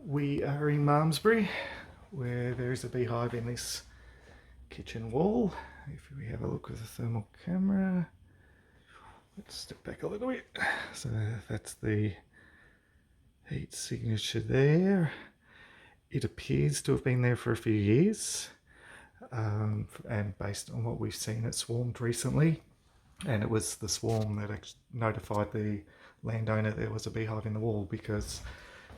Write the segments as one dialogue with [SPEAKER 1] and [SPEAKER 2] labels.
[SPEAKER 1] We are in Malmsbury, where there is a beehive in this kitchen wall. If we have a look with the thermal camera, let's step back a little bit. So that's the heat signature there. It appears to have been there for a few years, and based on what we've seen, it swarmed recently, and it was the swarm that actually notified the landowner there was a beehive in the wall, because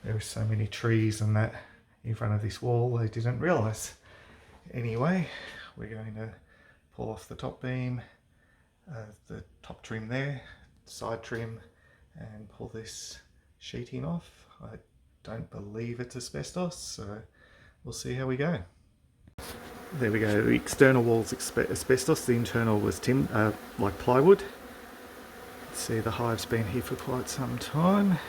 [SPEAKER 1] there were so many trees and that in front of this wall they didn't realise. Anyway, we're going to pull off the top beam, the top trim there, side trim, and pull this sheeting off. I don't believe it's asbestos, so we'll see how we go. There we go, the external wall's asbestos, the internal was like plywood. See, the hive's been here for quite some time.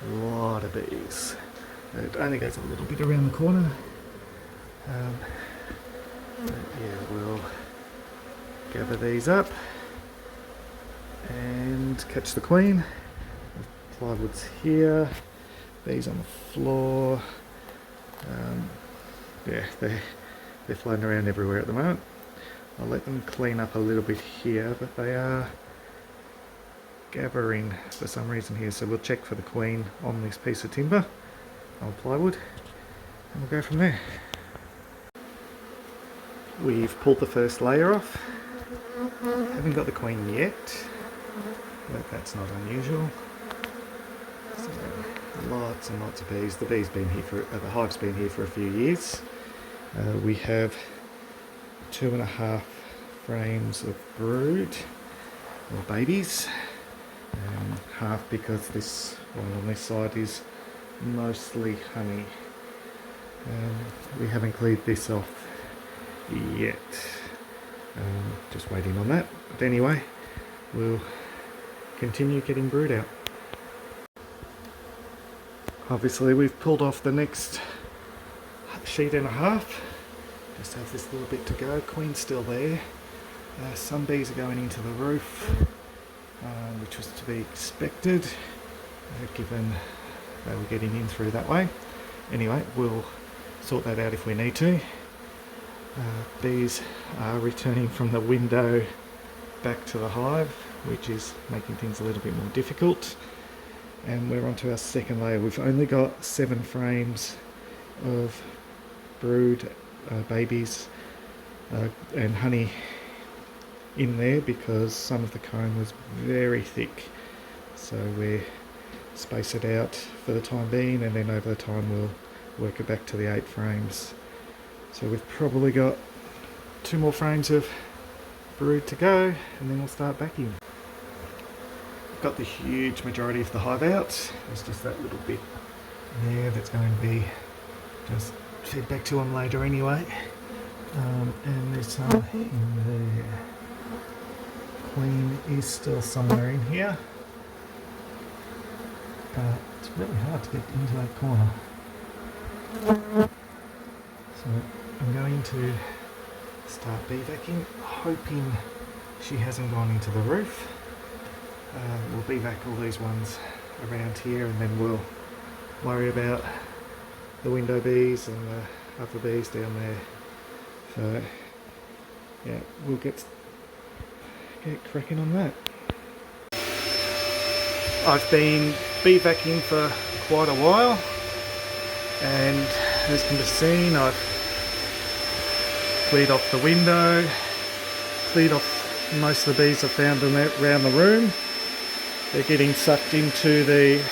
[SPEAKER 1] A lot of bees. It only goes a little bit around the corner. But yeah, we'll gather these up and catch the queen. The plywood's here, bees on the floor. Yeah, they're floating around everywhere at the moment. I'll let them clean up a little bit here, but they are gathering for some reason here, so we'll check for the queen on this piece of timber, on plywood, and we'll go from there. We've pulled the first layer off. Haven't got the queen yet, but that's not unusual. So, lots and lots of bees. The hive's been here for a few years. We have 2.5 frames of brood, or babies. Half because this one on this side is mostly honey. We haven't cleared this off yet. Just waiting on that. But anyway, we'll continue getting brood out. Obviously we've pulled off the next sheet and a half. Just have this little bit to go. Queen's still there. Some bees are going into the roof, which was to be expected, given they were getting in through that way. Anyway, we'll sort that out if we need to. Bees are returning from the window back to the hive, which is making things a little bit more difficult. And we're on to our second layer. We've only got 7 frames of brood babies and honey in there, because some of the comb was very thick, so we'll space it out for the time being, and then over the time we'll work it back to the 8 frames. So we've probably got 2 more frames of brood to go, and then we'll start backing. We've got the huge majority of the hive out. There's just that little bit there that's going to be just fed back to them later anyway. And there's some in there. Queen is still somewhere in here, but it's really hard to get into that corner. So I'm going to start bee vacuuming, hoping she hasn't gone into the roof. We'll bee vac all these ones around here, and then we'll worry about the window bees and the other bees down there. So yeah, we'll get cracking on that. I've been bee vacuuming for quite a while, and as can be seen, I've cleared off the window, cleared off most of the bees I found around the room. They're getting sucked into the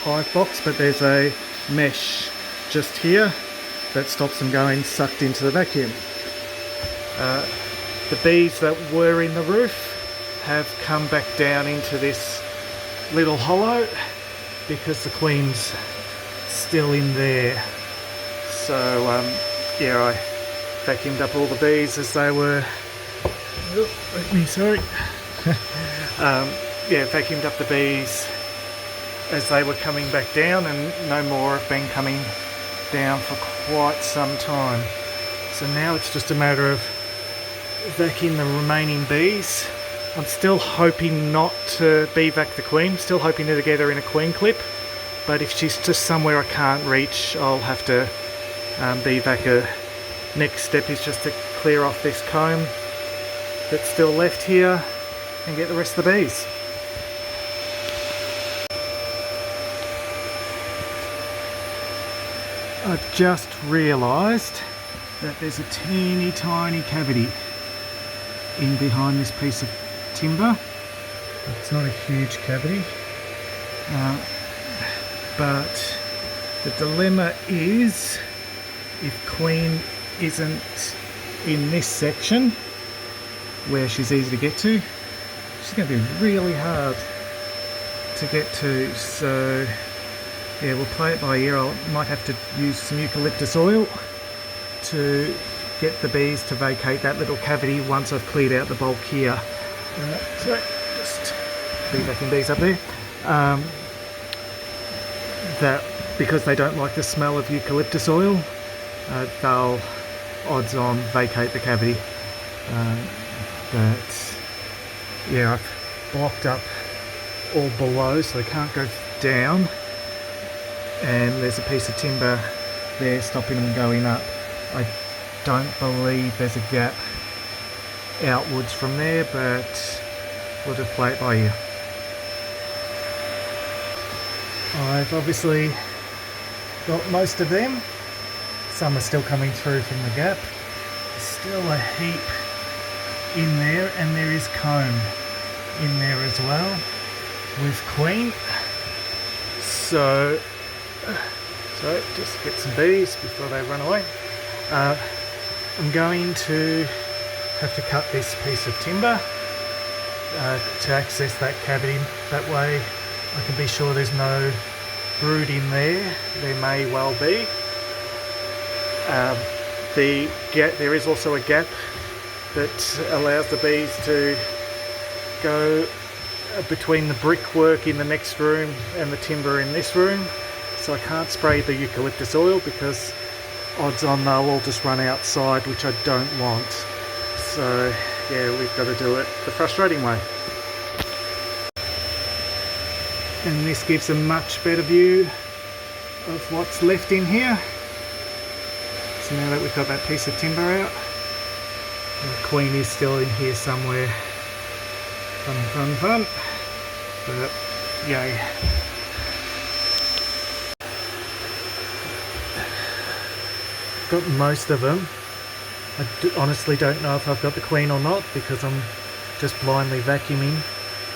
[SPEAKER 1] hive box, but there's a mesh just here that stops them going sucked into the vacuum. The bees that were in the roof have come back down into this little hollow because the queen's still in there. So yeah, I vacuumed up all the bees as they were, yeah, vacuumed up the bees as they were coming back down, and no more have been coming down for quite some time. So now it's just a matter of vacuuming the remaining bees. I'm still hoping not to bee vac the queen, still hoping to get her in a queen clip, but if she's just somewhere I can't reach, I'll have to beevac her. Next step is just to clear off this comb that's still left here and get the rest of the bees. I've just realised that there's a teeny tiny cavity in behind this piece of timber. It's not a huge cavity, but the dilemma is if Queen isn't in this section where she's easy to get to, she's going to be really hard to get to. So yeah, we'll play it by ear. I might have to use some eucalyptus oil to get the bees to vacate that little cavity once I've cleared out the bulk here. So just beevacing bees up there. That because they don't like the smell of eucalyptus oil, they'll odds on vacate the cavity. But yeah, I've blocked up all below so they can't go down, and there's a piece of timber there stopping them going up. I don't believe there's a gap outwards from there, but we'll just play it by ear. I've obviously got most of them. Some are still coming through from the gap. There's still a heap in there, and there is comb in there as well with Queen. So just get some bees before they run away. I'm going to have to cut this piece of timber to access that cavity. That way I can be sure there's no brood in there. There may well be. There is also a gap that allows the bees to go between the brickwork in the next room and the timber in this room. So I can't spray the eucalyptus oil because odds on they'll all just run outside, which I don't want. So yeah, we've got to do it the frustrating way. And this gives a much better view of what's left in here. So now that we've got that piece of timber out, the Queen is still in here somewhere. Fun. But yay. Got most of them. I honestly don't know if I've got the Queen or not because I'm just blindly vacuuming.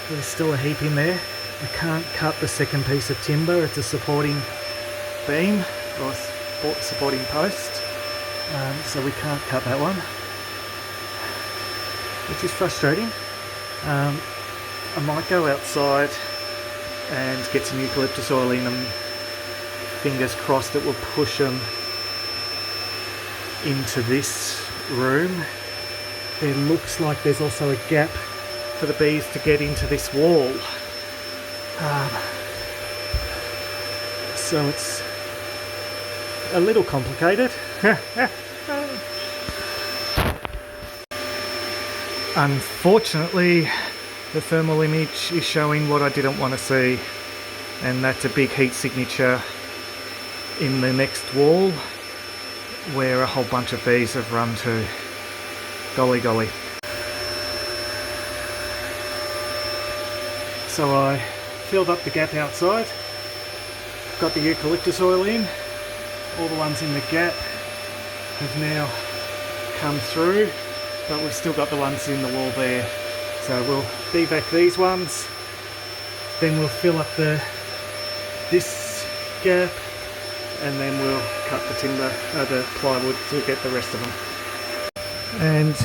[SPEAKER 1] There's still a heap in there. I can't cut the second piece of timber. It's a supporting beam or supporting post, so we can't cut that one, which is frustrating. I might go outside and get some eucalyptus oil in them. Fingers crossed it will push them into this room. There looks like there's also a gap for the bees to get into this wall. So it's a little complicated. Unfortunately, the thermal image is showing what I didn't want to see, and that's a big heat signature in the next wall where a whole bunch of bees have run to. Golly. So I filled up the gap outside, got the eucalyptus oil in. All the ones in the gap have now come through, but we've still got the ones in the wall there. So we'll beevac these ones, then we'll fill up this gap, and then we'll cut the timber, the plywood to get the rest of them. And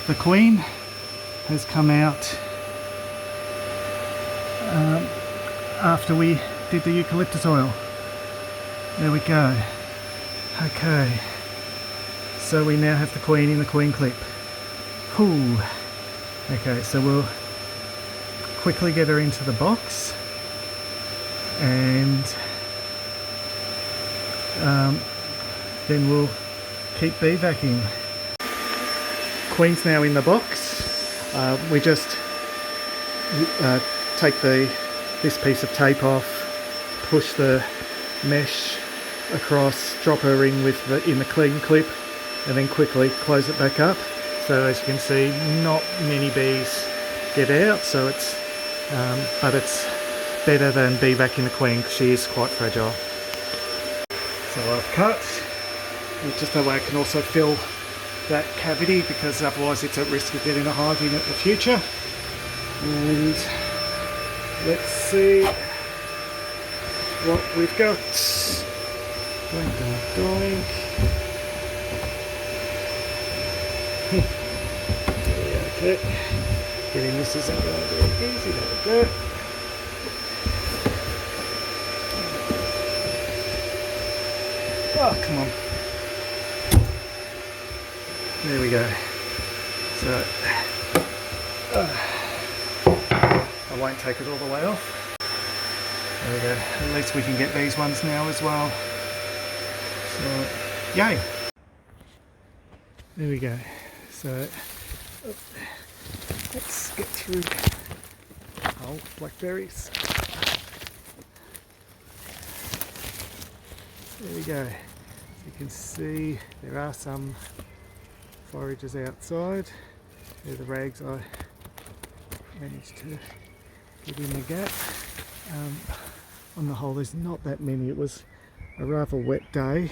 [SPEAKER 1] the Queen has come out after we did the eucalyptus oil. There we go. Okay, so we now have the Queen in the Queen clip. Ooh. Okay, so we'll quickly get her into the box, and then we'll keep beevacing. Queen's now in the box. We just take this piece of tape off, push the mesh across, drop her in with in the clean clip, and then quickly close it back up. So as you can see, not many bees get out, so it's but it's better than bee vacuum the queen because she is quite fragile. So I've cut, just that way I can also fill that cavity, because otherwise it's at risk of getting a hive in at the future. And let's see what we've got. Doink, doink, doink. Okay, getting this is out very easy. There we go. Oh, come on. There we go. So I won't take it all the way off. There we go. At least we can get these ones now as well. So, yay! There we go. So let's get through. Oh, blackberries. There we go. As you can see, there are some forages outside. They're the rags I managed to get in the gap. On the whole, there's not that many. It was a rather wet day. It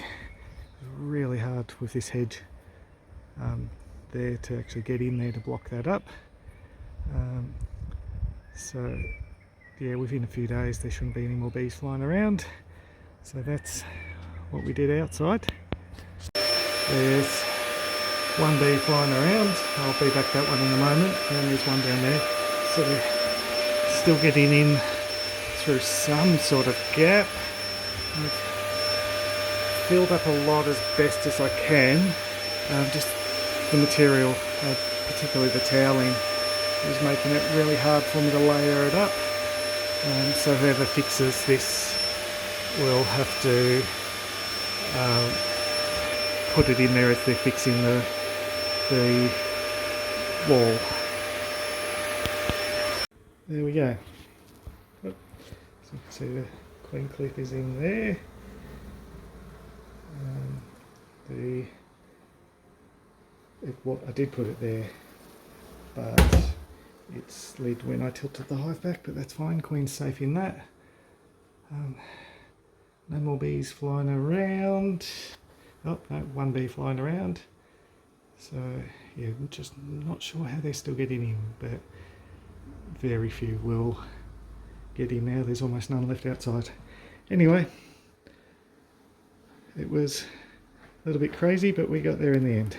[SPEAKER 1] was really hard with this hedge there to actually get in there to block that up. So yeah, within a few days there shouldn't be any more bees flying around. So that's what we did outside. There's one bee flying around. I'll be back that one in a moment. And there's one down there. So we're still getting in through some sort of gap. I've filled up a lot as best as I can. Just the material, particularly the toweling, is making it really hard for me to layer it up. So whoever fixes this will have to put it in there as they're fixing the wall. There we go. So you can see the queen clip is in there. I did put it there, but it slid when I tilted the hive back, but that's fine. Queen's safe in that. No more bees flying around. Oh no, one bee flying around. So yeah, I'm just not sure how they're still getting in, but very few will get in now. There's almost none left outside. Anyway, it was a little bit crazy, but we got there in the end.